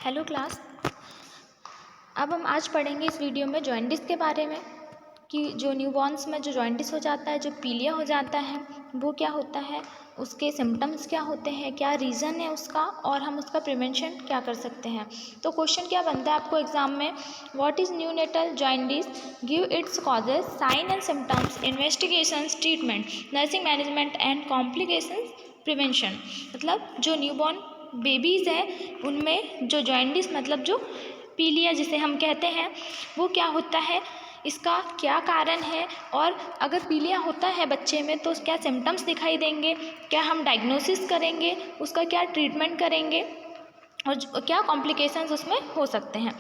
Hello class. अब हम आज पढ़ेंगे इस वीडियो में जॉइंटिस के बारे में कि जो न्यूबॉर्न्स में जो जॉइंटिस हो जाता है, जो पीलिया हो जाता है, वो क्या होता है, उसके सिम्टम्स क्या होते हैं, क्या रीज़न है उसका और हम उसका प्रिवेंशन क्या कर सकते हैं। तो क्वेश्चन क्या बनता है आपको एग्जाम में, what is neonatal jaundice, give its causes, sign and symptoms, investigations, treatment, nursing management and complications, prevention. मतलब जो न्यूबॉर्न बेबीज़ हैं उनमें जो जॉइंटिस मतलब जो पीलिया जिसे हम कहते हैं वो क्या होता है, इसका क्या कारण है, और अगर पीलिया होता है बच्चे में तो क्या सिम्टम्स दिखाई देंगे, क्या हम डायग्नोसिस करेंगे, उसका क्या ट्रीटमेंट करेंगे और क्या कॉम्प्लिकेशंस उसमें हो सकते हैं।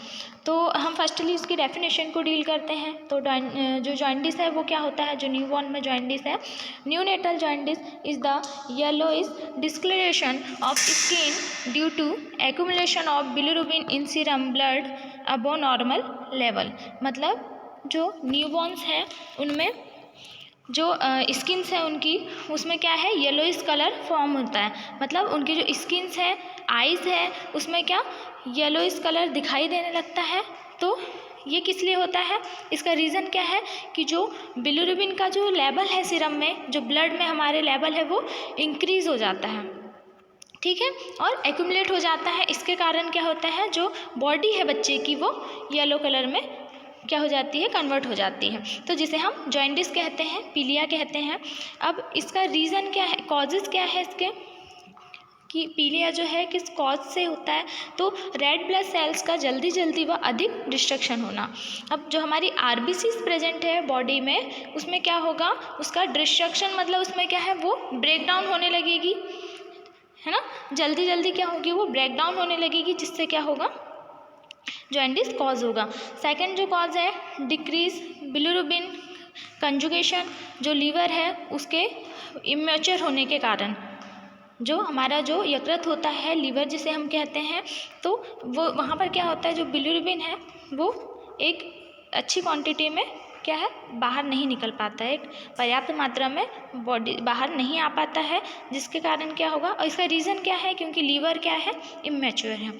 तो हम फर्स्टली इसकी डेफिनेशन को डील करते हैं। तो जो जॉइंटिस है वो क्या होता है, जो न्यूबॉर्न में जॉइंटिस है, neonatal jaundice is the yellowish discoloration of skin due to accumulation of bilirubin in serum blood above normal level. मतलब जो न्यूबॉर्न्स हैं उनमें जो स्किन्स है उनकी उसमें क्या है, येलोइश कलर फॉर्म होता है। मतलब उनकी जो स्किन्स है, आइज़ है, उसमें क्या येलोइश कलर दिखाई देने लगता है। तो ये किस लिए होता है, इसका रीज़न क्या है कि जो बिलिरुबिन का जो लेवल है सीरम में, जो ब्लड में हमारे लेवल है वो इंक्रीज़ हो जाता है, ठीक है, और एक्यूमुलेट हो जाता है। इसके कारण क्या होता है, जो बॉडी है बच्चे की वो येलो कलर में क्या हो जाती है, कन्वर्ट हो जाती है। तो जिसे हम जॉइंटिस कहते हैं, पीलिया कहते हैं। अब इसका रीज़न क्या है, कॉजेज़ क्या है इसके, कि पीलिया जो है किस कॉज से होता है, तो रेड ब्लड सेल्स का जल्दी व अधिक डिस्ट्रक्शन होना। अब जो हमारी आरबीसीज प्रेजेंट है बॉडी में उसमें क्या होगा, उसका डिस्ट्रक्शन मतलब उसमें क्या है, वो ब्रेक डाउन होने लगेगी, है ना, जल्दी क्या होगी, वो ब्रेक डाउन होने लगेगी, जिससे क्या होगा, जॉइंटिस कॉज होगा। सेकंड जो कॉज है, डिक्रीज बिलिरुबिन कंजुगेशन, जो लीवर है उसके इमेच्योर होने के कारण, जो हमारा जो यकृत होता है, लीवर जिसे हम कहते हैं, तो वो वहाँ पर क्या होता है, जो बिलिरुबिन है वो एक अच्छी क्वांटिटी में क्या है, बाहर नहीं निकल पाता है, एक पर्याप्त मात्रा में बॉडी बाहर नहीं आ पाता है, जिसके कारण क्या होगा, और इसका रीज़न क्या है, क्योंकि लीवर क्या है, इमेच्योर है।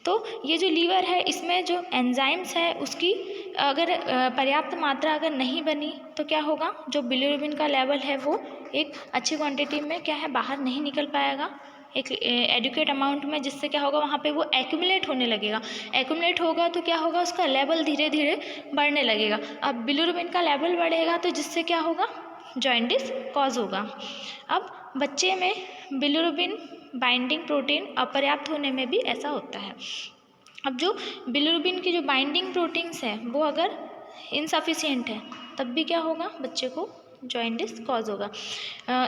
तो ये जो लीवर है इसमें जो एंजाइम्स है उसकी अगर पर्याप्त मात्रा अगर नहीं बनी तो क्या होगा, जो बिलिरुबिन का लेवल है वो एक अच्छी क्वांटिटी में क्या है, बाहर नहीं निकल पाएगा एक एडुकेट अमाउंट में, जिससे क्या होगा, वहाँ पे वो एक्यूमुलेट होने लगेगा। एक्यूमुलेट होगा तो क्या होगा, उसका लेवल धीरे धीरे बढ़ने लगेगा। अब बिलिरुबिन का लेवल बढ़ेगा तो जिससे क्या होगा, जॉइंटिस कॉज होगा। अब बच्चे में बिलिरुबिन बाइंडिंग प्रोटीन अपर्याप्त होने में भी ऐसा होता है। अब जो बिलिरुबिन की जो बाइंडिंग प्रोटीन्स है वो अगर इनसफिशिएंट है तब भी क्या होगा, बच्चे को जॉइंटिस कॉज होगा।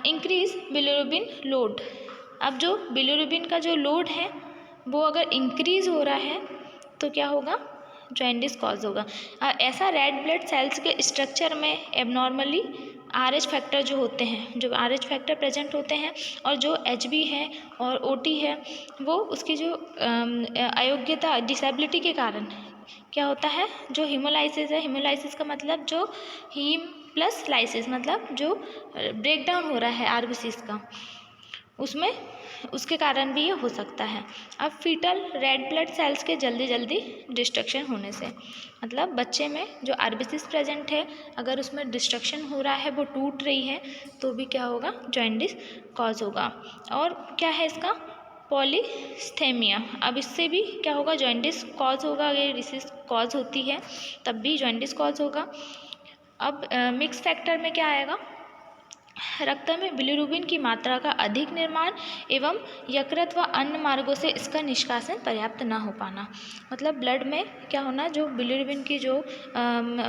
इंक्रीज बिलिरुबिन लोड, अब जो बिलिरुबिन का जो लोड है वो अगर इंक्रीज हो रहा है तो क्या होगा, जॉइंटिस कॉज होगा। ऐसा रेड ब्लड सेल्स के स्ट्रक्चर में एबनॉर्मली RH फैक्टर जो होते हैं, जो RH फैक्टर प्रेजेंट होते हैं, और जो HB है और OT है वो उसकी जो अयोग्यता डिसेबिलिटी के कारण क्या होता है, जो हीमोलाइसिस है, हीमोलाइसिस का मतलब जो हीम प्लस लाइसिस, मतलब जो ब्रेक डाउन हो रहा है आरबीसीज का, उसमें उसके कारण भी ये हो सकता है। अब फीटल रेड ब्लड सेल्स के जल्दी डिस्ट्रक्शन होने से, मतलब बच्चे में जो आरबीसीज प्रेजेंट है अगर उसमें डिस्ट्रक्शन हो रहा है, वो टूट रही है, तो भी क्या होगा, जॉइंटिस कॉज होगा। और क्या है इसका, पॉलीस्थेमिया, अब इससे भी क्या होगा, जॉइंटिस कॉज होगा। अगर डिसीज कॉज होती है तब भी जॉइंटिस कॉज होगा। अब मिक्स फैक्टर में क्या आएगा, रक्त में बिलिरुबिन की मात्रा का अधिक निर्माण एवं यकृत व अन्य मार्गों से इसका निष्कासन पर्याप्त न हो पाना। मतलब ब्लड में क्या होना, जो बिलिरुबिन की जो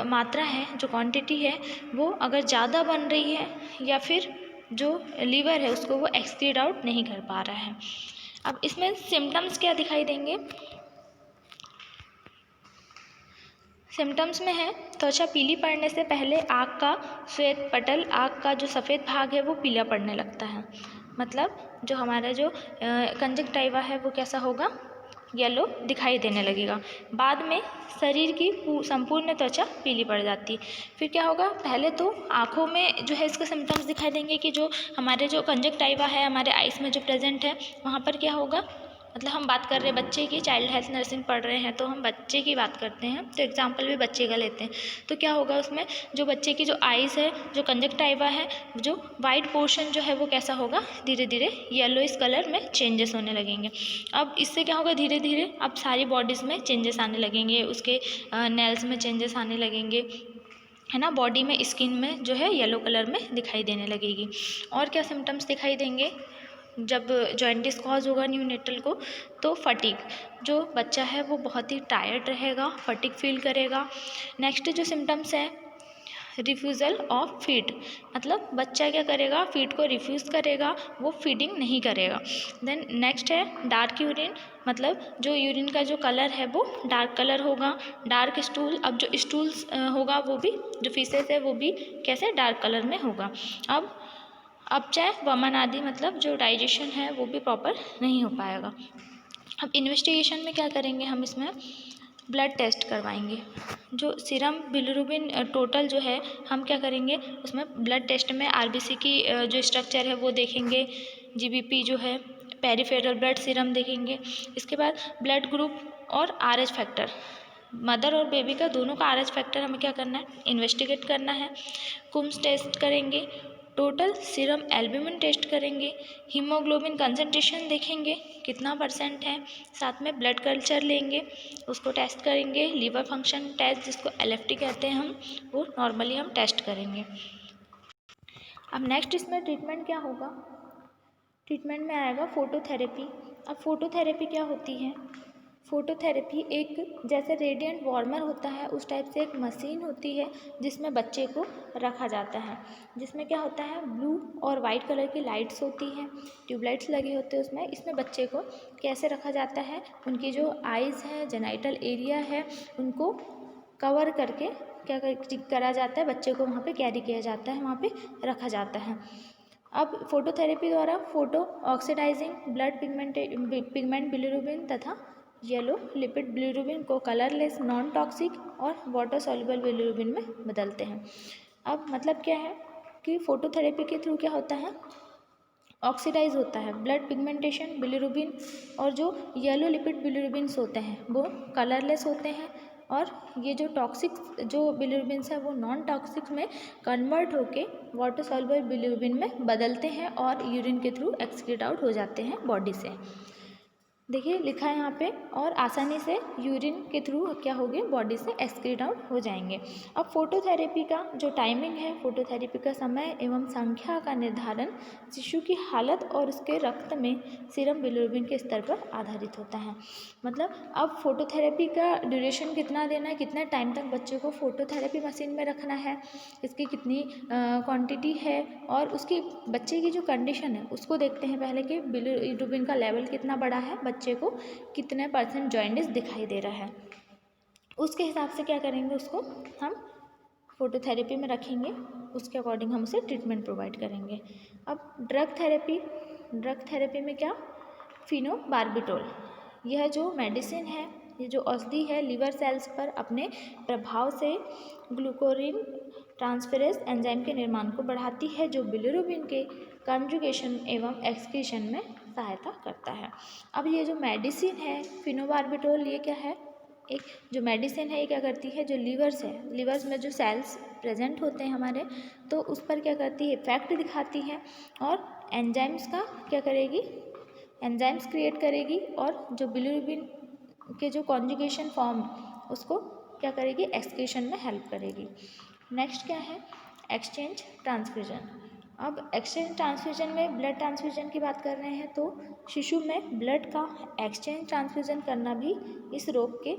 मात्रा है, जो क्वांटिटी है, वो अगर ज़्यादा बन रही है या फिर जो लीवर है उसको वो एक्सक्रीड आउट नहीं कर पा रहा है। अब इसमें सिम्टम्स क्या दिखाई देंगे, सिम्टम्स में है, त्वचा पीली पड़ने से पहले आँख का श्वेत पटल, आँख का जो सफ़ेद भाग है वो पीला पड़ने लगता है। मतलब जो हमारा जो कंजक्टिवा है वो कैसा होगा, येलो दिखाई देने लगेगा। बाद में शरीर की संपूर्ण त्वचा पीली पड़ जाती। फिर क्या होगा, पहले तो आँखों में जो है इसके सिम्टम्स दिखाई देंगे कि जो हमारे जो कंजक्टिवा है हमारे आइस में जो प्रेजेंट है वहाँ पर क्या होगा, मतलब हम बात कर रहे हैं बच्चे की, चाइल्ड हेल्थ नर्सिंग पढ़ रहे हैं तो हम बच्चे की बात करते हैं, तो एग्जाम्पल भी बच्चे का लेते हैं। तो क्या होगा उसमें, जो बच्चे की जो आइज़ है, जो कंजक्टाइवा है, जो वाइट पोर्शन जो है वो कैसा होगा, धीरे धीरे येलोइश कलर में चेंजेस होने लगेंगे। अब इससे क्या होगा, धीरे धीरे अब सारी बॉडीज़ में चेंजेस आने लगेंगे, उसके नेल्स में चेंजेस आने लगेंगे, है ना, बॉडी में, स्किन में जो है येलो कलर में दिखाई देने लगेगी। और क्या सिम्टम्स दिखाई देंगे जब जॉइंटिस कॉज होगा न्यूनेटल को, तो फटीग, जो बच्चा है वो बहुत ही टायर्ड रहेगा, फटीग फील करेगा। नेक्स्ट जो सिम्टम्स है, रिफ्यूज़ल ऑफ फीड, मतलब बच्चा क्या करेगा, फीड को रिफ्यूज़ करेगा, वो फीडिंग नहीं करेगा। देन नेक्स्ट है डार्क यूरिन, मतलब जो यूरिन का जो कलर है वो डार्क कलर होगा। डार्क स्टूल, अब जो स्टूल्स होगा वो भी, जो फीसेस है वो भी कैसे, डार्क कलर में होगा। अब चाहे वमन आदि, मतलब जो डाइजेशन है वो भी प्रॉपर नहीं हो पाएगा। अब इन्वेस्टिगेशन में क्या करेंगे हम, इसमें ब्लड टेस्ट करवाएंगे। जो सीरम बिलिरुबिन टोटल जो है हम क्या करेंगे, उसमें ब्लड टेस्ट में आरबीसी की जो स्ट्रक्चर है वो देखेंगे, जीबीपी जो है, पेरिफेरल ब्लड सीरम देखेंगे। इसके बाद ब्लड ग्रुप और आरएच फैक्टर, मदर और बेबी का दोनों का आरएच फैक्टर हमें क्या करना है, इन्वेस्टिगेट करना है। कुम्स टेस्ट करेंगे, टोटल सीरम एल्ब्यूमिन टेस्ट करेंगे, हीमोग्लोबिन कंसंट्रेशन देखेंगे कितना % है, साथ में ब्लड कल्चर लेंगे, उसको टेस्ट करेंगे। लीवर फंक्शन टेस्ट, जिसको एलएफटी कहते हैं हम, वो नॉर्मली हम टेस्ट करेंगे। अब नेक्स्ट इसमें ट्रीटमेंट क्या होगा, ट्रीटमेंट में आएगा फोटोथेरेपी। अब फोटोथेरेपी क्या होती है, फोटोथेरेपी एक जैसे रेडिएंट वार्मर होता है उस टाइप से एक मशीन होती है जिसमें बच्चे को रखा जाता है, जिसमें क्या होता है, ब्लू और वाइट कलर की लाइट्स होती हैं, ट्यूबलाइट्स लगे होते हैं उसमें। इसमें बच्चे को कैसे रखा जाता है, उनकी जो आइज़ है, जेनाइटल एरिया है, उनको कवर करके क्या करा जाता है, बच्चे को वहाँ पे कैरी किया जाता है, वहाँ पे रखा जाता है। अब फोटोथेरेपी द्वारा photo oxidizing blood pigment bilirubin तथा येलो लिपिड बिलिरुबिन को कलरलेस, नॉन टॉक्सिक और वाटर सॉल्युबल बिलिरुबिन में बदलते हैं। अब मतलब क्या है कि फोटोथेरेपी के थ्रू क्या होता है, ऑक्सीडाइज होता है ब्लड पिगमेंटेशन बिलिरुबिन, और जो येलो लिपिड बिलिरुबिन्स होते हैं वो कलरलेस होते हैं, और ये जो टॉक्सिक जो बिलिरुबिन्स है वो नॉन टॉक्सिक में कन्वर्ट होके वाटर सॉल्युबल बिलिरुबिन में बदलते हैं और यूरिन के थ्रू एक्सक्रीट आउट हो जाते हैं बॉडी से। देखिए लिखा है यहाँ पे, और आसानी से यूरिन के थ्रू क्या होंगे, बॉडी से एक्सक्रीट आउट हो जाएंगे। अब फोटोथेरेपी का जो टाइमिंग है, फोटोथेरेपी का समय एवं संख्या का निर्धारण शिशु की हालत और उसके रक्त में सीरम बिलिरुबिन के स्तर पर आधारित होता है। मतलब अब फोटोथेरेपी का ड्यूरेशन कितना देना है, कितने टाइम तक बच्चे को फोटोथेरेपी मशीन में रखना है, इसकी कितनी क्वांटिटी है, और उसकी बच्चे की जो कंडीशन है उसको देखते हैं पहले कि बिलिरुबिन का लेवल कितना बड़ा है, बच्चे को कितने % जॉइंटिस दिखाई दे रहा है, उसके हिसाब से क्या करेंगे, उसको हम फोटोथेरेपी में रखेंगे, उसके अकॉर्डिंग हम उसे ट्रीटमेंट प्रोवाइड करेंगे। अब ड्रग थेरेपी में क्या, फिनोबार्बिटोल, यह जो मेडिसिन है, ये जो औषधि है, लीवर सेल्स पर अपने प्रभाव से ग्लूकोरिन ट्रांसफेरेज एंजाइम के निर्माण को बढ़ाती है, जो बिलिरुबिन के कंजुगेशन एवं एक्सक्रीशन में सहायता करता है। अब ये जो मेडिसिन है फिनोबार्बिटोल, ये क्या है, एक जो मेडिसिन है ये क्या करती है, जो लीवर्स में जो सेल्स प्रेजेंट होते हैं हमारे, तो उस पर क्या करती है, इफेक्ट दिखाती है, और एंजाइम्स का क्या करेगी, एंजाइम्स क्रिएट करेगी, और जो बिलिरुबिन के जो कॉन्जुगेशन फॉर्म उसको क्या करेगी, एक्सक्रीशन में हेल्प करेगी। नेक्स्ट क्या है, एक्सचेंज ट्रांसफ्यूजन। अब एक्सचेंज ट्रांसफ्यूजन में ब्लड ट्रांसफ्यूजन की बात कर रहे हैं, तो शिशु में ब्लड का एक्सचेंज ट्रांसफ्यूजन करना भी इस रोग के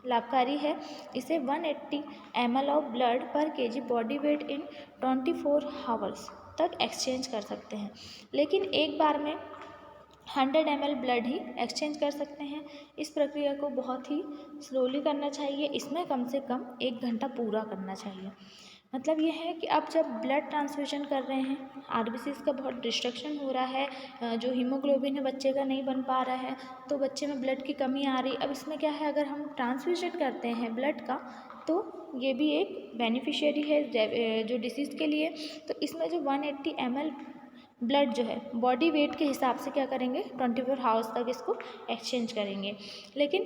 लाभकारी है। इसे 180 ml ऑफ ब्लड पर kg बॉडी वेट इन 24 आवर्स तक एक्सचेंज कर सकते हैं, लेकिन एक बार में 100 ml ब्लड ही एक्सचेंज कर सकते हैं। इस प्रक्रिया को बहुत ही स्लोली करना चाहिए, इसमें कम से कम 1 घंटा पूरा करना चाहिए। मतलब ये है कि आप जब ब्लड ट्रांसफ्यूजन कर रहे हैं, आरबीसीज का बहुत डिस्ट्रक्शन हो रहा है, जो हीमोग्लोबिन है बच्चे का नहीं बन पा रहा है, तो बच्चे में ब्लड की कमी आ रही। अब इसमें क्या है, अगर हम ट्रांसफ्यूजन करते हैं ब्लड का, तो ये भी एक बेनिफिशियरी है जो डिसीज़ के लिए। तो इसमें जो 180 ml ब्लड जो है बॉडी वेट के हिसाब से क्या करेंगे 24 हावर्स तक इसको एक्सचेंज करेंगे। लेकिन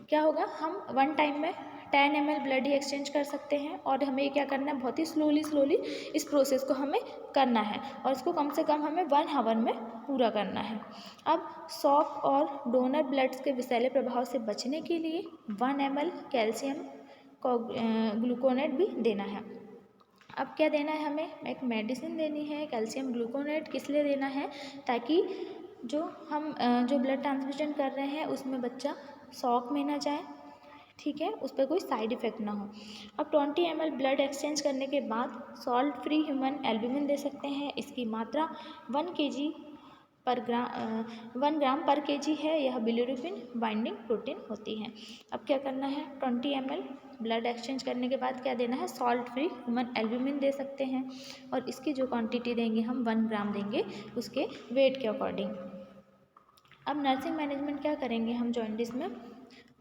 क्या होगा, हम वन टाइम में 10 ml ब्लड ही एक्सचेंज कर सकते हैं और हमें क्या करना है, बहुत ही स्लोली इस प्रोसेस को हमें करना है और इसको कम से कम हमें 1 आवर में पूरा करना है। अब शॉक और डोनर ब्लड्स के विषैले प्रभाव से बचने के लिए 1 ml कैल्शियम ग्लूकोनेट भी देना है। अब क्या देना है, हमें एक मेडिसिन देनी है कैल्शियम ग्लूकोनेट। किस लिए देना है, ताकि जो ब्लड ट्रांसफ्यूजन कर रहे हैं उसमें बच्चा शॉक में ना जाए, ठीक है, उस पर कोई साइड इफ़ेक्ट ना हो। अब 20 ml ब्लड एक्सचेंज करने के बाद सॉल्ट फ्री ह्यूमन एल्ब्यूमिन दे सकते हैं। इसकी मात्रा 1 ग्राम पर केजी है। यह बिलिरुबिन बाइंडिंग प्रोटीन होती है। अब क्या करना है, 20 ml ब्लड एक्सचेंज करने के बाद क्या देना है, सॉल्ट फ्री ह्यूमन एल्ब्यूमिन दे सकते हैं और इसकी जो क्वांटिटी देंगे हम 1 ग्राम देंगे उसके वेट के अकॉर्डिंग। अब नर्सिंग मैनेजमेंट क्या करेंगे हम जॉइंटिस में,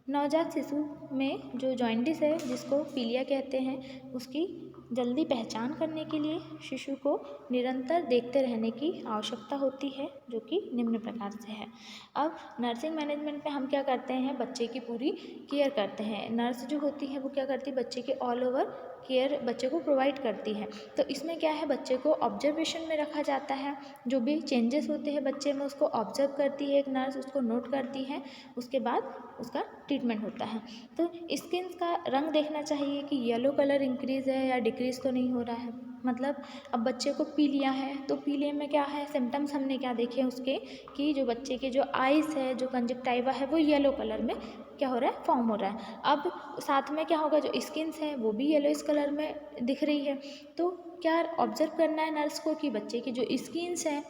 नवजात शिशु में जो जॉइंटिस है जिसको पीलिया कहते हैं, उसकी जल्दी पहचान करने के लिए शिशु को निरंतर देखते रहने की आवश्यकता होती है, जो कि निम्न प्रकार से है। अब नर्सिंग मैनेजमेंट में हम क्या करते हैं, बच्चे की पूरी केयर करते हैं। नर्स जो होती है वो क्या करती है, बच्चे के ऑल ओवर केयर बच्चे को प्रोवाइड करती है। तो इसमें क्या है, बच्चे को ऑब्जर्वेशन में रखा जाता है। जो भी चेंजेस होते हैं बच्चे में उसको ऑब्जर्व करती है एक नर्स, उसको नोट करती है, उसके बाद उसका ट्रीटमेंट होता है। तो स्किन का रंग देखना चाहिए कि येलो कलर इंक्रीज़ है या डिक्रीज़ तो नहीं हो रहा है। मतलब अब बच्चे को पीलिया है तो पीलिया में क्या है, सिम्टम्स हमने क्या देखे उसके, कि जो बच्चे के जो आइज़ है, जो कंजक्टाइवा है, वो येलो कलर में क्या हो रहा है, फॉर्म हो रहा है। अब साथ में क्या होगा, जो स्किन्स है वो भी येलोइश कलर में दिख रही है। तो क्या ऑब्जर्व करना है नर्स को कि बच्चे की जो स्किन्स है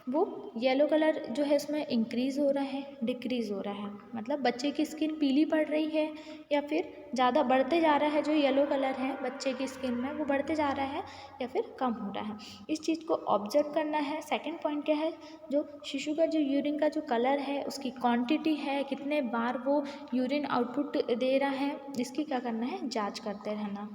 वो येलो कलर जो है उसमें इंक्रीज़ हो रहा है, डिक्रीज़ हो रहा है। मतलब बच्चे की स्किन पीली पड़ रही है या फिर ज़्यादा बढ़ते जा रहा है, जो येलो कलर है बच्चे की स्किन में वो बढ़ते जा रहा है या फिर कम हो रहा है। इस चीज़ को ऑब्जर्व करना है। सेकंड पॉइंट क्या है, जो शिशु का जो यूरिन का जो कलर है उसकी क्वांटिटी है, कितने बार वो यूरिन आउटपुट दे रहा है, इसकी क्या करना है, जाँच करते रहना।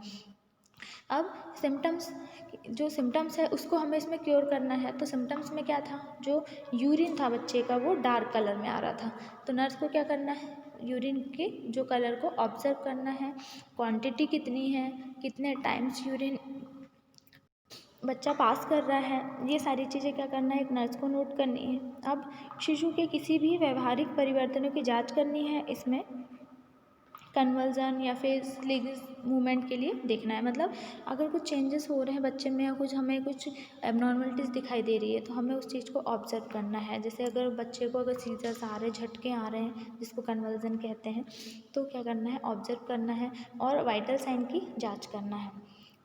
अब सिम्टम्स है उसको हमें इसमें क्योर करना है। तो सिम्टम्स में क्या था, जो यूरिन था बच्चे का वो डार्क कलर में आ रहा था, तो नर्स को क्या करना है, यूरिन के जो कलर को ऑब्जर्व करना है, क्वांटिटी कितनी है, कितने टाइम्स यूरिन बच्चा पास कर रहा है, ये सारी चीज़ें क्या करना है, एक नर्स को नोट करनी है। अब शिशु के किसी भी व्यवहारिक परिवर्तनों की जाँच करनी है। इसमें कन्वर्जन या फिर स्लिग्स मूवमेंट के लिए देखना है। मतलब अगर कुछ चेंजेस हो रहे हैं बच्चे में या हमें कुछ एबनॉर्मलिटीज़ दिखाई दे रही है तो हमें उस चीज़ को ऑब्जर्व करना है। जैसे अगर बच्चे को अगर सीजर्स आ रहे हैं, झटके आ रहे हैं, जिसको कन्वर्जन कहते हैं, तो क्या करना है, ऑब्जर्व करना है और वाइटल साइन की जाँच करना है।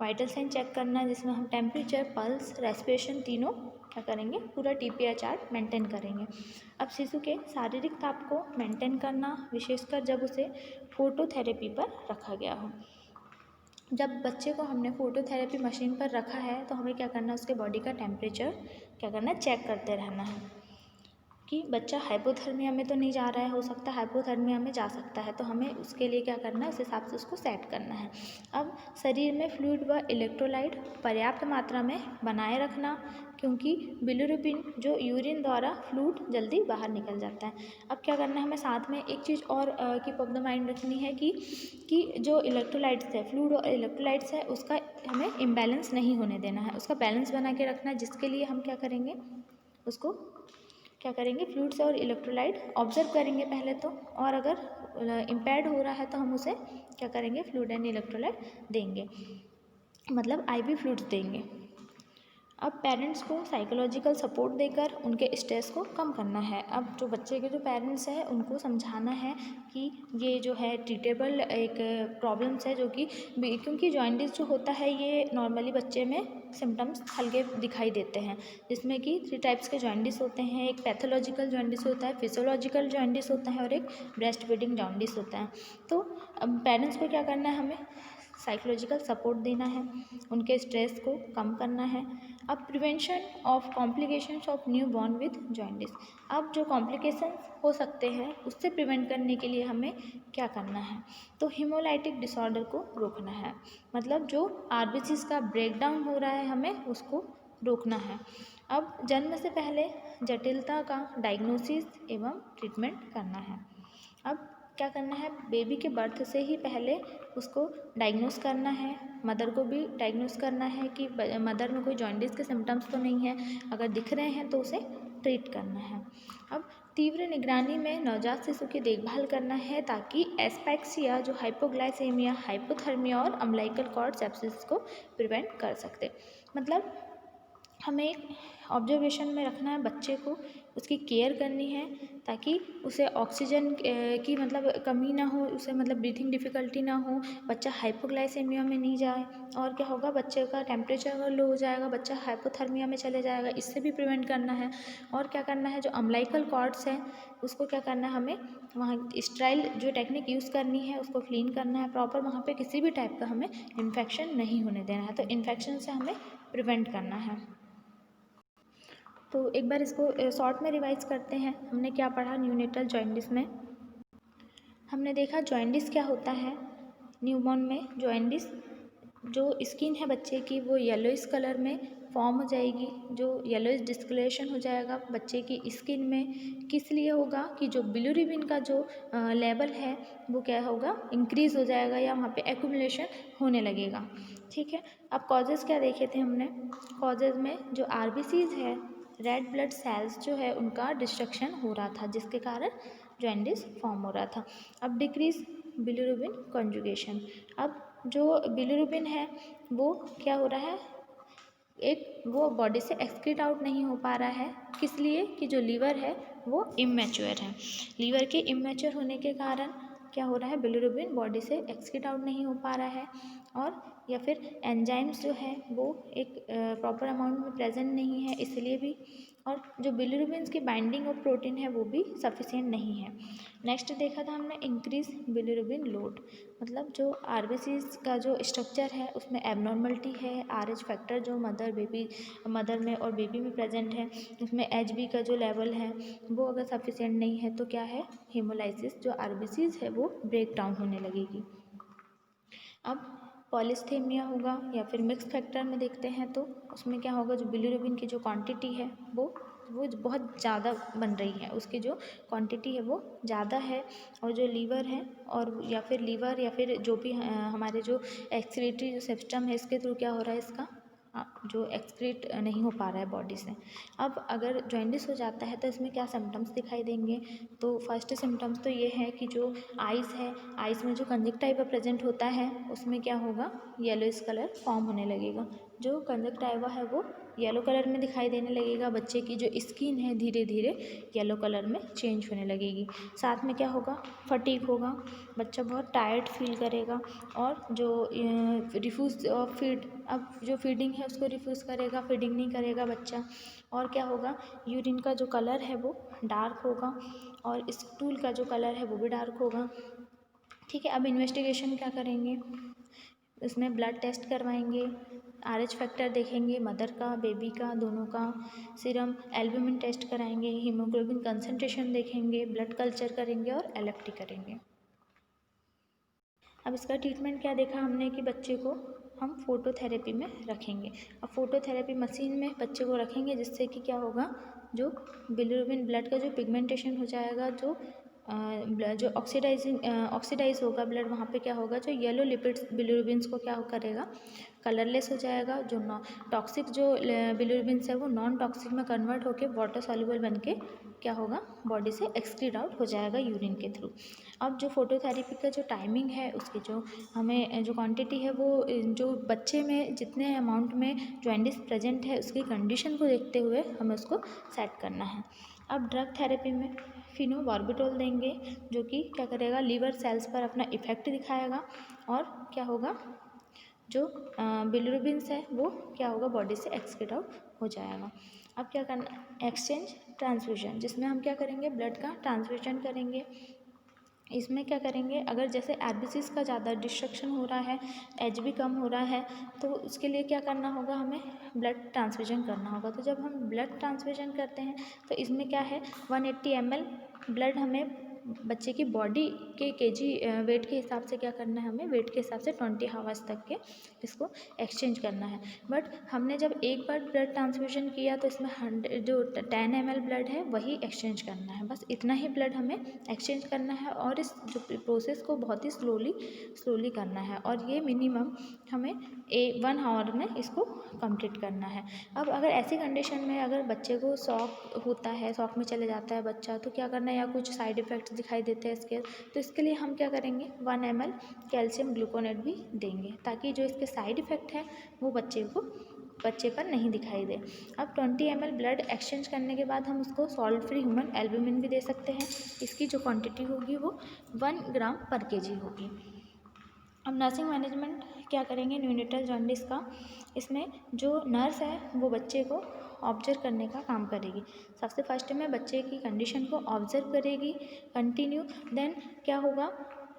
वाइटल साइन चेक करना है जिसमें हम टेम्परेचर, पल्स, रेस्पिरेशन तीनों क्या करेंगे, पूरा TPR चार्ट मेंटेन करेंगे। अब शिशु के शारीरिक ताप को मेंटेन करना, विशेषकर जब उसे फोटोथेरेपी पर रखा गया हो। जब बच्चे को हमने फोटोथेरेपी मशीन पर रखा है तो हमें क्या करना है, उसके बॉडी का टेम्परेचर क्या करना है, चेक करते रहना है कि बच्चा हाइपोथर्मिया में तो नहीं जा रहा है, हो सकता है हाइपोथर्मिया में जा सकता है, तो हमें उसके लिए क्या करना है, उस हिसाब से उसको सेट करना है। अब शरीर में फ्लूइड व इलेक्ट्रोलाइट पर्याप्त मात्रा में बनाए रखना, क्योंकि बिलिरुबिन जो यूरिन द्वारा फ्लूइड जल्दी बाहर निकल जाता है। अब क्या करना है, हमें साथ में एक चीज़ और कीप ऑफ द माइंड रखनी है कि जो इलेक्ट्रोलाइट्स है, फ्लूइड और इलेक्ट्रोलाइट्स है, उसका हमें इम्बैलेंस नहीं होने देना है, उसका बैलेंस बना के रखना है, जिसके लिए हम क्या करेंगे, उसको क्या करेंगे, फ्लूइड्स और इलेक्ट्रोलाइट ऑब्जर्व करेंगे पहले तो, और अगर इम्पेयर्ड हो रहा है तो हम उसे क्या करेंगे, फ्लूइड एंड इलेक्ट्रोलाइट देंगे, मतलब IV फ्लूइड्स देंगे। अब पेरेंट्स को साइकोलॉजिकल सपोर्ट देकर उनके स्ट्रेस को कम करना है। अब जो बच्चे के जो पेरेंट्स हैं उनको समझाना है कि ये जो है ट्रीटेबल एक प्रॉब्लम्स है, जो कि क्योंकि जॉइंटिस जो होता है ये नॉर्मली बच्चे में सिम्टम्स हल्के दिखाई देते हैं, जिसमें कि 3 टाइप्स के जॉइंटिस होते हैं। एक पैथोलॉजिकल जॉइंटिस होता है, फिजियोलॉजिकल जॉइंटिस होता है और एक ब्रेस्ट फीडिंग जॉइंटिस होता है। तो अब पेरेंट्स को क्या करना है, हमें साइकोलॉजिकल सपोर्ट देना है, उनके स्ट्रेस को कम करना है। अब prevention of complications of new born with jaundice, अब जो कॉम्प्लिकेशंस हो सकते हैं उससे प्रिवेंट करने के लिए हमें क्या करना है, तो हीमोलाइटिक डिसऑर्डर को रोकना है। मतलब जो RBCs का ब्रेकडाउन हो रहा है हमें उसको रोकना है। अब जन्म से पहले जटिलता का डायग्नोसिस एवं ट्रीटमेंट करना है। अब क्या करना है, बेबी के बर्थ से ही पहले उसको डायग्नोस करना है, मदर को भी डायग्नोस करना है कि मदर में कोई जॉन्डिस के सिम्टम्स तो नहीं है, अगर दिख रहे हैं तो उसे ट्रीट करना है। अब तीव्र निगरानी में नवजात शिशु की देखभाल करना है ताकि एस्पेक्सिया, जो हाइपोग्लाइसेमिया, हाइपोथर्मिया और अम्बिलिकल कॉर्ड सेप्सिस को प्रिवेंट कर सकते। मतलब हमें ऑब्जर्वेशन में रखना है बच्चे को, उसकी केयर करनी है ताकि उसे ऑक्सीजन की मतलब कमी ना हो, उसे मतलब ब्रीथिंग डिफ़िकल्टी ना हो, बच्चा हाइपोग्लाइसेमिया में नहीं जाए। और क्या होगा, बच्चे का टेम्परेचर अगर लो हो जाएगा, बच्चा हाइपोथर्मिया में चले जाएगा, इससे भी प्रिवेंट करना है। और क्या करना है, जो अम्बिलिकल कॉर्ड्स है उसको क्या करना है, हमें वहाँ स्टेराइल जो टेक्निक यूज़ करनी है उसको क्लीन करना है प्रॉपर, वहाँ पे किसी भी टाइप का हमें इन्फेक्शन नहीं होने देना है, तो इन्फेक्शन से हमें प्रिवेंट करना है। तो एक बार इसको शॉर्ट में रिवाइज करते हैं, हमने क्या पढ़ा न्यूनेटल जॉइंडिस में। हमने देखा जॉइंडिस क्या होता है। न्यूबॉर्न में जॉइंडिस, जो स्किन है बच्चे की वो येलोइश कलर में फॉर्म हो जाएगी, जो येलोइश डिस्कलरेशन हो जाएगा बच्चे की स्किन में। किस लिए होगा कि जो बिलिरुबिन का जो लेवल है वो क्या होगा, इंक्रीज़ हो जाएगा या वहाँ पे एक्यूमुलेशन होने लगेगा। ठीक है, अब कॉजेज़ क्या देखे थे हमने, कॉजेज़ में जो आरबीसीज है, रेड ब्लड सेल्स जो है उनका डिस्ट्रक्शन हो रहा था जिसके कारण जॉइंडिस फॉर्म हो रहा था। अब डिक्रीज बिलिरुबिन कॉन्जुगेशन, अब जो बिलिरुबिन है वो क्या हो रहा है, एक वो बॉडी से एक्सक्रीट आउट नहीं हो पा रहा है। किस लिए कि जो लीवर है वो इमैच्योर है, लीवर के इमैच्योर होने के कारण क्या हो रहा है, बिलिरुबिन बॉडी से एक्सक्रीट आउट नहीं हो पा रहा है। और या फिर एंजाइम्स जो है वो एक प्रॉपर अमाउंट में प्रेजेंट नहीं है इसलिए भी। और जो बिलिरुबिन की बाइंडिंग ऑफ प्रोटीन है वो भी सफिशिएंट नहीं है। नेक्स्ट देखा था हमने इंक्रीज बिलिरुबिन लोड, मतलब जो आरबीसीज का जो स्ट्रक्चर है उसमें एबनॉर्मलिटी है, आरएच फैक्टर जो मदर में और बेबी में प्रेजेंट है, उसमें एचबी का जो लेवल है वो अगर सफिशिएंट नहीं है तो क्या है, हेमोलाइसिस जो आरबीसीज है वो ब्रेक डाउन होने लगेगी। अब पॉलिस्थेमिया होगा या फिर मिक्स फैक्टर में देखते हैं तो उसमें क्या होगा, जो बिलिरुबिन की जो क्वांटिटी है वो बहुत ज़्यादा बन रही है, उसकी जो क्वांटिटी है वो ज़्यादा है। और जो लीवर है और या फिर जो भी हमारे जो एक्सक्रीटरी जो सिस्टम है इसके थ्रू क्या हो रहा है, इसका जो एक्सक्रीट नहीं हो पा रहा है बॉडी से। अब अगर जॉइंडिस हो जाता है तो इसमें क्या सिम्टम्स दिखाई देंगे, तो फर्स्ट सिम्टम्स तो ये है कि जो आइज़ है, आइज़ में जो कंजक्टाइवा प्रेजेंट होता है उसमें क्या होगा, येलोइश कलर फॉर्म होने लगेगा। जो कंजक्टाइवा है वो येलो कलर में दिखाई देने लगेगा, बच्चे की जो स्किन है धीरे धीरे येलो कलर में चेंज होने लगेगी। साथ में क्या होगा, फटीग होगा, बच्चा बहुत टायर्ड फील करेगा। और जो रिफ्यूज़ ऑफ फीड, अब जो फीडिंग है उसको रिफ्यूज़ करेगा, फीडिंग नहीं करेगा बच्चा। और क्या होगा, यूरिन का जो कलर है वो डार्क होगा और स्टूल का जो कलर है वो भी डार्क होगा। ठीक है, अब इन्वेस्टिगेशन क्या करेंगे, इसमें ब्लड टेस्ट करवाएंगे, आरएच फैक्टर देखेंगे मदर का बेबी का दोनों का, सीरम एल्ब्यूमिन टेस्ट कराएंगे, हीमोग्लोबिन कंसंट्रेशन देखेंगे, ब्लड कल्चर करेंगे और एलएफटी करेंगे। अब इसका ट्रीटमेंट क्या देखा हमने कि बच्चे को हम फोटोथेरेपी में रखेंगे। अब फोटोथेरेपी मशीन में बच्चे को रखेंगे जिससे कि क्या होगा, जो बिलिरुबिन ब्लड का जो पिगमेंटेशन हो जाएगा, जो ऑक्सीडाइज होगा ब्लड, वहाँ पे क्या होगा, जो येलो लिपिड्स बिलिरुबिन्स को क्या करेगा, कलरलेस हो जाएगा। जो टॉक्सिक जो बिलिरुबिन्स है वो नॉन टॉक्सिक में कन्वर्ट होकर वाटर सॉल्युबल बन के क्या होगा, बॉडी से एक्सक्रीट आउट हो जाएगा यूरिन के थ्रू। अब जो फोटोथेरेपी का जो टाइमिंग है उसकी जो हमें जो क्वांटिटी है वो जो बच्चे में जितने अमाउंट में जॉइंडिस प्रेजेंट है उसकी कंडीशन को देखते हुए हमें उसको सेट करना है। अब ड्रग थेरेपी में फिनोबार्बिटोल देंगे जो कि क्या करेगा, लीवर सेल्स पर अपना इफेक्ट दिखाएगा और क्या होगा, जो बिलिरुबिन्स है वो क्या होगा, बॉडी से एक्सक्रीट आउट हो जाएगा। अब क्या करना, एक्सचेंज ट्रांसफ्यूजन, जिसमें हम क्या करेंगे, ब्लड का ट्रांसफ्यूजन करेंगे। इसमें क्या करेंगे, अगर जैसे आरबीसीज का ज़्यादा डिस्ट्रक्शन हो रहा है, एचबी कम हो रहा है, तो उसके लिए क्या करना होगा, हमें ब्लड ट्रांसफ्यूजन करना होगा। तो जब हम ब्लड ट्रांसफ्यूजन करते हैं तो इसमें क्या है, 180 ml ब्लड हमें बच्चे की बॉडी के केजी वेट के हिसाब से क्या करना है, हमें वेट के हिसाब से 20 आवर्स तक के इसको एक्सचेंज करना है। बट हमने जब एक बार ब्लड ट्रांसफ्यूजन किया तो इसमें 10 ml ब्लड है वही एक्सचेंज करना है, बस इतना ही ब्लड हमें एक्सचेंज करना है। और इस जो प्रोसेस को बहुत ही स्लोली करना है, और ये मिनिमम हमें 1 आवर में इसको कंप्लीट करना है। अब अगर ऐसी कंडीशन में अगर बच्चे को शॉक होता है, शॉक में चले जाता है बच्चा, तो क्या करना है, या कुछ साइड इफ़ेक्ट्स दिखाई देते हैं इसके, तो इसके लिए हम क्या करेंगे, 1 ml कैल्शियम ग्लूकोनेट भी देंगे, ताकि जो इसके साइड इफ़ेक्ट है वो बच्चे पर नहीं दिखाई दे। अब 20 ml ब्लड एक्सचेंज करने के बाद हम उसको सॉल्ट फ्री ह्यूमन एल्ब्यूमिन भी दे सकते हैं। इसकी जो क्वांटिटी होगी वो 1 ग्राम पर केजी होगी। अब नर्सिंग मैनेजमेंट क्या करेंगे न्यूनेटल जॉन्डिस का, इसमें जो नर्स है वो बच्चे को ऑब्जर्व करने का काम करेगी। सबसे फर्स्ट में बच्चे की कंडीशन को ऑब्जर्व करेगी कंटिन्यू। देन क्या होगा,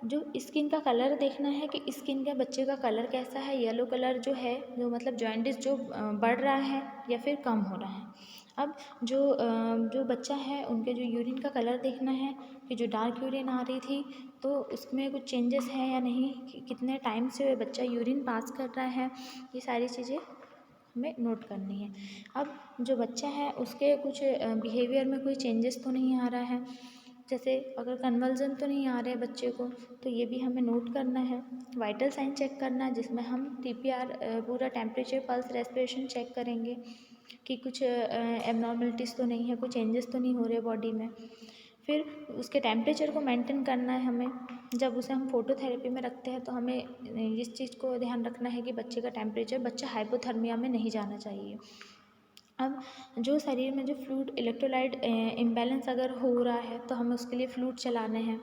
जो स्किन का कलर देखना है कि स्किन का बच्चे का कलर कैसा है, येलो कलर जो है, जो मतलब जॉन्डिस जो बढ़ रहा है या फिर कम हो रहा है। अब जो बच्चा है उनके जो यूरिन का कलर देखना है कि जो डार्क यूरिन आ रही थी तो उसमें कुछ चेंजेस हैं या नहीं, कितने टाइम से बच्चा यूरिन पास कर रहा है, ये सारी चीज़ें हमें नोट करनी है। अब जो बच्चा है उसके कुछ बिहेवियर में कोई चेंजेस तो नहीं आ रहा है, जैसे अगर कन्वल्जन तो नहीं आ रहे बच्चे को, तो ये भी हमें नोट करना है। वाइटल साइन चेक करना है, जिसमें हम TPR पूरा टेम्परेचर पल्स रेस्पिरेशन चेक करेंगे कि कुछ एबनॉर्मलिटीज़ तो नहीं है, कोई चेंजेस तो नहीं हो रहे बॉडी में। फिर उसके टेम्परेचर को मेंटेन करना है हमें। जब उसे हम फोटोथेरेपी में रखते हैं तो हमें इस चीज़ को ध्यान रखना है कि बच्चे का टेम्परेचर, बच्चा हाइपोथर्मिया में नहीं जाना चाहिए। अब जो शरीर में जो फ्लूइड इलेक्ट्रोलाइट इम्बैलेंस अगर हो रहा है तो हमें उसके लिए फ्लूइड चलाने हैं,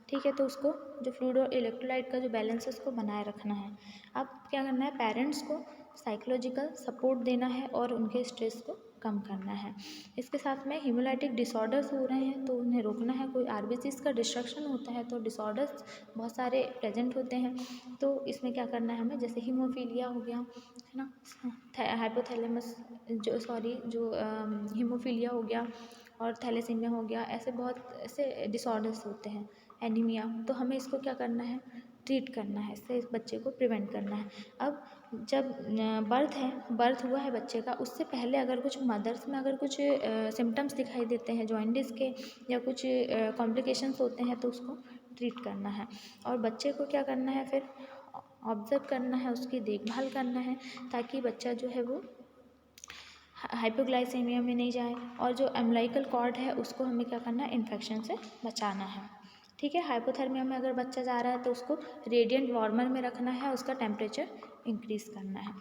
ठीक है। तो उसको जो फ्लूइड और इलेक्ट्रोलाइट का जो बैलेंस है उसको बनाए रखना है। अब क्या करना है, पेरेंट्स को साइकोलॉजिकल सपोर्ट देना है और उनके स्ट्रेस को कम करना है। इसके साथ में हीमोलाइटिक डिसऑर्डर्स हो रहे हैं तो उन्हें रोकना है। कोई RBCs का डिस्ट्रक्शन होता है तो डिसऑर्डर्स बहुत सारे प्रेजेंट होते हैं, तो इसमें क्या करना है हमें, जैसे हीमोफीलिया हो गया है ना, हाइपोथैलेमस जो हीमोफीलिया हो गया और थैलेसीमिया हो गया, ऐसे बहुत ऐसे डिसऑर्डर्स होते हैं, एनीमिया, तो हमें इसको क्या करना है, ट्रीट करना है, इससे इस बच्चे को प्रिवेंट करना है। अब जब बर्थ हुआ है बच्चे का, उससे पहले अगर कुछ मदर्स में अगर कुछ सिम्टम्स दिखाई देते हैं जॉन्डिस के या कुछ कॉम्प्लिकेशंस होते हैं तो उसको ट्रीट करना है। और बच्चे को क्या करना है, फिर ऑब्ज़र्व करना है, उसकी देखभाल करना है, ताकि बच्चा जो है वो हाइपोग्लाइसेमिया में नहीं जाए। और जो अम्बिलिकल कॉर्ड है उसको हमें क्या करना है, इन्फेक्शन से बचाना है, ठीक है। हाइपोथर्मिया में अगर बच्चा जा रहा है तो उसको रेडिएंट वार्मर में रखना है, उसका टेम्परेचर इंक्रीज़ करना है।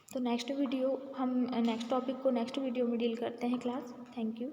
तो नेक्स्ट टॉपिक को नेक्स्ट वीडियो में डील करते हैं क्लास। Thank you.